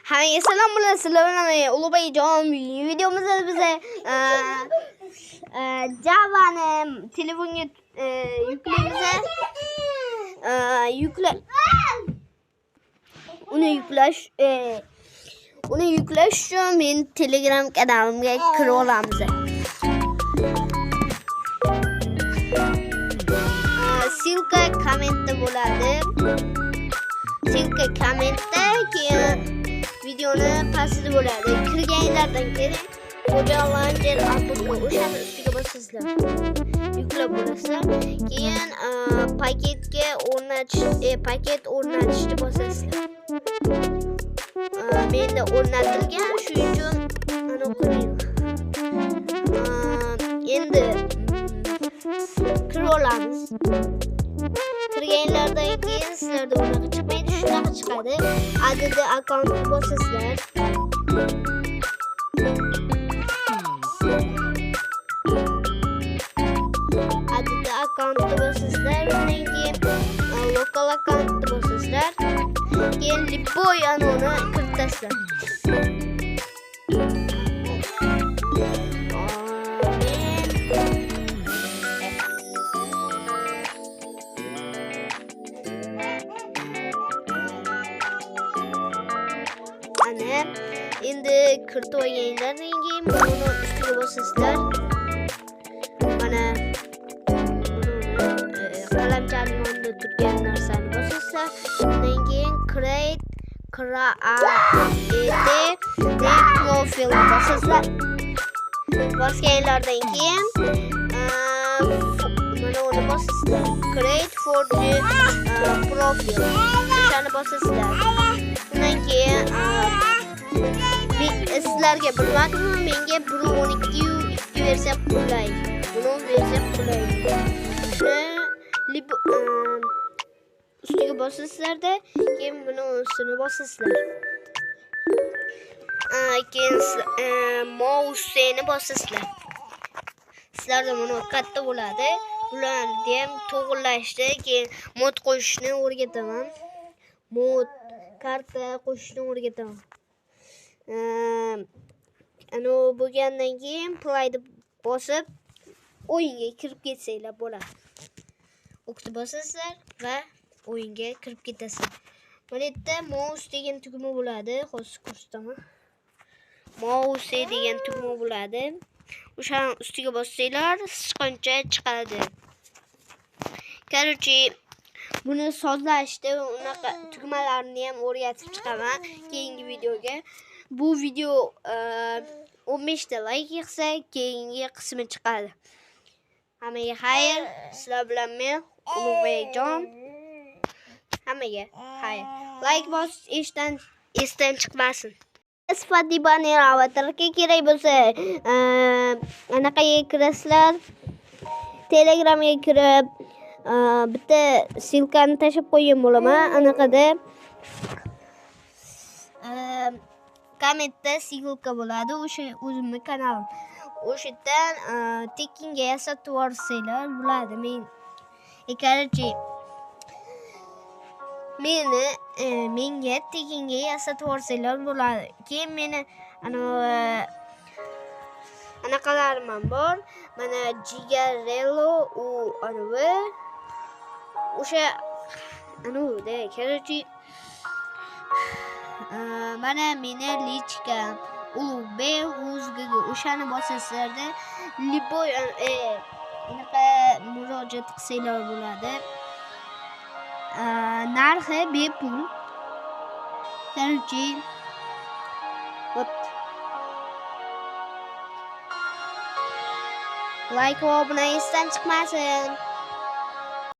Hammaga salom bilan sizlar bilan Ulug'bekjon videomizda bize Java'ni telefonga yuklaymiz. Uni yuklash uchun men Telegram kanalimga kirib olamiz. Silka kommentda bo'ladi. Silka kommentda keyin videoni pastida bo'ladi. Kirganlardan keyin Launcher appga o'shani ustiga bosasizlar. Yuklab bo'lasizlar. Keyin paket o'rnatishni bosasizlar. Menda o'rnatilgan, shuning uchun mana o'qing. Endi kirib olamiz. Kirganlardan keyin sizlarda unaqa chiqmaydi, shunaqa chiqadi. Add akkauntni bosasizlar. Add akkauntni bosasizlar. Undan keyin local akkauntni bosasizlar. Keyin Liboy anoni kiritasizlar. Endi kiritib olganlardan keyin buni ustiga bosasizlar. Mana qalamchaning o'rnida turgan narsani bosasizlar. Undan keyin create profil bosasizlar. Bosganlardan keyin mana uni bosasizlar. Create for the profile. O'shani bosasizlar. Undan keyin sizlarga bilmadim, menga 1.12 versiya qulay. Buni versiya qulay. Ustiga bosasizlarda, keyin buni ustini bosasizlar. Keyin mouseni bosasizlar. Sizlarda buni katta bo'ladi. Bularni ham to'g'rilashdi, keyin mod qo'shishni o'rgataman. Mod karta qo'shishni o'rgataman. Ana bo'lgandan keyin playni bosib o'yinga kirib ketsanglar bo'ladi. O'qni bosasizlar va o'yinga kirib ketasiz. Mana yerda mouse degan tugma bo'ladi. Hozir ko'rsataman. Mouse degan tugma bo'ladi. O'shaning ustiga bossanglar, sichqoncha chiqadi. Короче, buni sozlashda unaqa tugmalarni ham o'rgatib chiqaman keyingi videoga. Bu video 15 ta like yig'sa, keyingi qismi chiqadi. Hammaga xayr, sizlar bilan men Ulug'bekjon. Hammaga xayr. Like bosish esdan chiqmasin. Spotify avatarga kerak bo'lsa, anaqaga kirasizlar. Telegramga kirib, bitta silkani tashib qo'ygan bo'laman. Anaqada kommentda silka bo'ladi. O'sha o'zimning kanalim. O'shadan tekinga yasatib yuborsanglar bo'ladi. Короче, menga tekinga yasatib yuborsanglar bo'ladi. Keyin meni anaqalarim ham bor. Mana Jigarello u anavi o'sha anavida. Короче, mana meni lichka Ulug'bek o'zgaga o'shani bosasizlarda Liboy anaqa murojaat qilsanglar bo'ladi. Narxi bepul. Короче, like va obuna esdan chiqmasin.